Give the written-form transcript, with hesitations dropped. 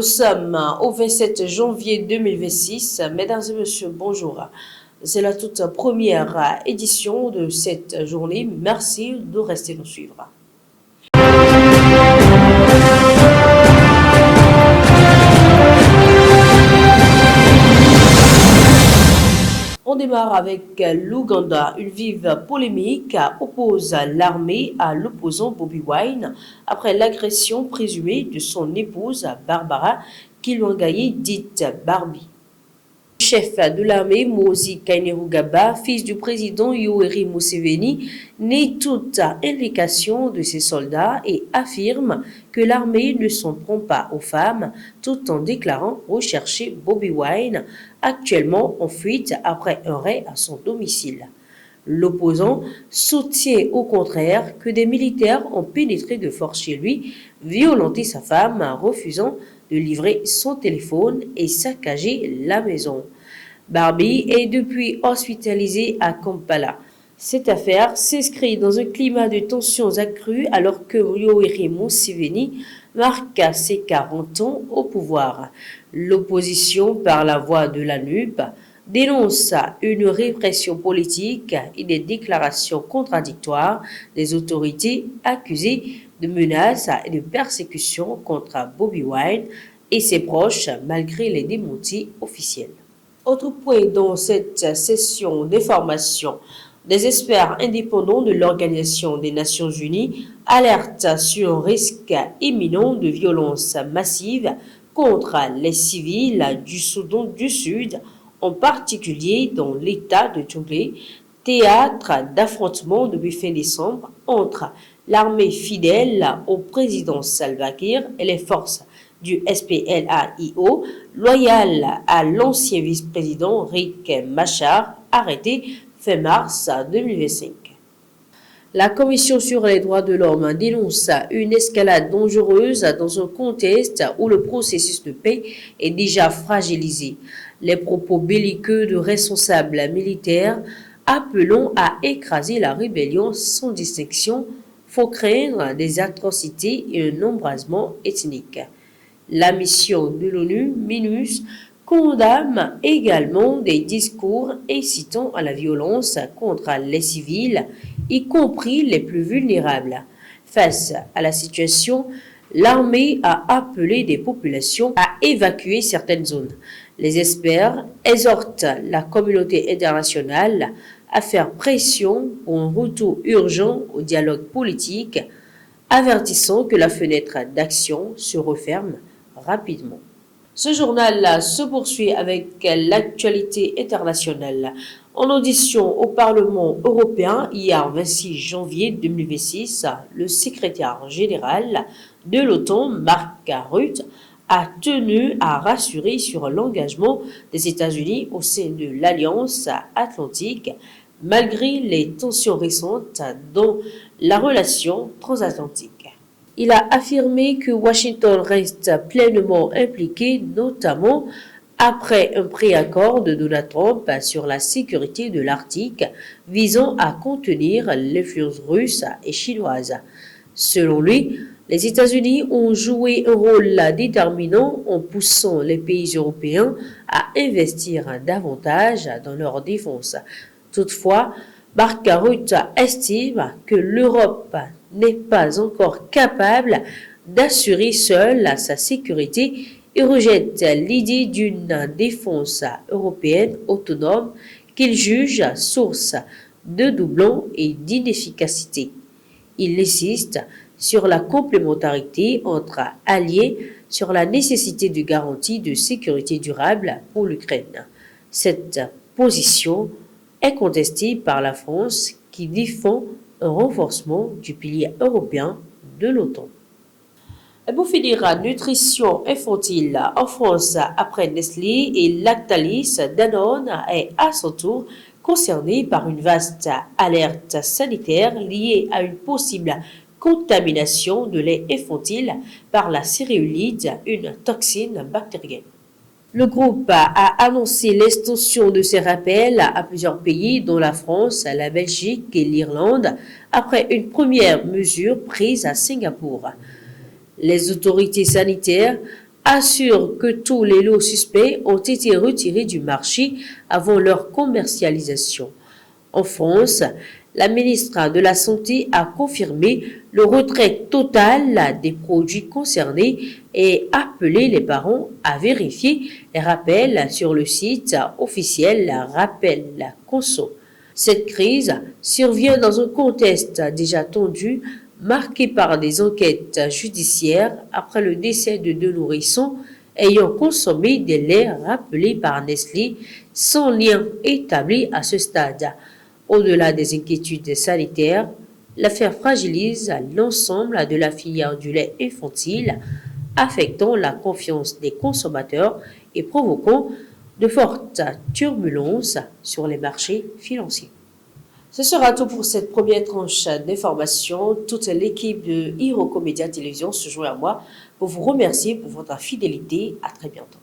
sommes au 27 janvier 2026. Mesdames et messieurs, bonjour. C'est la toute première édition de cette journée. Merci de rester nous suivre. On démarre avec l'Ouganda. Une vive polémique oppose l'armée à l'opposant Bobi Wine après l'agression présumée de son épouse Barbara Kilwangaye, dite Barbie. Le chef de l'armée, Mozi Kainerugaba, fils du président Yoweri Museveni, nie toute implication de ses soldats et affirme que l'armée ne s'en prend pas aux femmes, tout en déclarant rechercher Bobi Wine, actuellement en fuite après un raid à son domicile. L'opposant soutient au contraire que des militaires ont pénétré de force chez lui, violenté sa femme, refusant de livrer son téléphone et saccagé la maison. Barbie est depuis hospitalisée à Kampala. Cette affaire s'inscrit dans un climat de tensions accrues alors que Yoweri Museveni marque ses 40 ans au pouvoir. L'opposition, par la voix de la NUP, dénonce une répression politique et des déclarations contradictoires des autorités accusées de menaces et de persécutions contre Bobi Wine et ses proches malgré les démentis officiels. Autre point dans cette session d'information, des experts indépendants de l'Organisation des Nations Unies alertent sur un risque imminent de violence massive contre les civils du Soudan du Sud, en particulier dans l'État de Jonglei, théâtre d'affrontements depuis fin décembre entre l'armée fidèle au président Salva Kiir et les forces du SPLA-IO, loyal à l'ancien vice-président Riek Machar, arrêté fin mars 2025. La Commission sur les droits de l'homme dénonce une escalade dangereuse dans un contexte où le processus de paix est déjà fragilisé. Les propos belliqueux de responsables militaires appelant à écraser la rébellion sans distinction font craindre des atrocités et un embrasement ethnique. La mission de l'ONU, MINUS, condamne également des discours incitant à la violence contre les civils, y compris les plus vulnérables. Face à la situation, l'armée a appelé des populations à évacuer certaines zones. Les experts exhortent la communauté internationale à faire pression pour un retour urgent au dialogue politique, avertissant que la fenêtre d'action se referme rapidement. Ce journal se poursuit avec l'actualité internationale. En audition au Parlement européen, hier 26 janvier 2026, le secrétaire général de l'OTAN, Mark Rutte, a tenu à rassurer sur l'engagement des États-Unis au sein de l'Alliance Atlantique, malgré les tensions récentes dans la relation transatlantique. Il a affirmé que Washington reste pleinement impliqué, notamment après un préaccord de Donald Trump sur la sécurité de l'Arctique visant à contenir l'influence russe et chinoise. Selon lui, les États-Unis ont joué un rôle déterminant en poussant les pays européens à investir davantage dans leur défense. Toutefois, Mark Rutte estime que l'Europe n'est pas encore capable d'assurer seule sa sécurité et rejette l'idée d'une défense européenne autonome qu'il juge source de doublons et d'inefficacité. Il insiste sur la complémentarité entre alliés, sur la nécessité de garanties de sécurité durable pour l'Ukraine. Cette position est contestée par la France qui défend un renforcement du pilier européen de l'OTAN. Et pour finir, nutrition infantile en France, après Nestlé et Lactalis, Danone est à son tour concerné par une vaste alerte sanitaire liée à une possible contamination de lait infantile par la céréulide, une toxine bactérienne. Le groupe a annoncé l'extension de ces rappels à plusieurs pays, dont la France, la Belgique et l'Irlande, après une première mesure prise à Singapour. Les autorités sanitaires assure que tous les lots suspects ont été retirés du marché avant leur commercialisation. En France, la ministre de la Santé a confirmé le retrait total des produits concernés et appelé les parents à vérifier les rappels sur le site officiel Rappel Conso. Cette crise survient dans un contexte déjà tendu, marqué par des enquêtes judiciaires après le décès de deux nourrissons ayant consommé des laits rappelés par Nestlé sans lien établi à ce stade. Au-delà des inquiétudes sanitaires, l'affaire fragilise l'ensemble de la filière du lait infantile, affectant la confiance des consommateurs et provoquant de fortes turbulences sur les marchés financiers. Ce sera tout pour cette première tranche d'informations. Toute l'équipe de Iroko Média Télévision se joint à moi pour vous remercier pour votre fidélité. À très bientôt.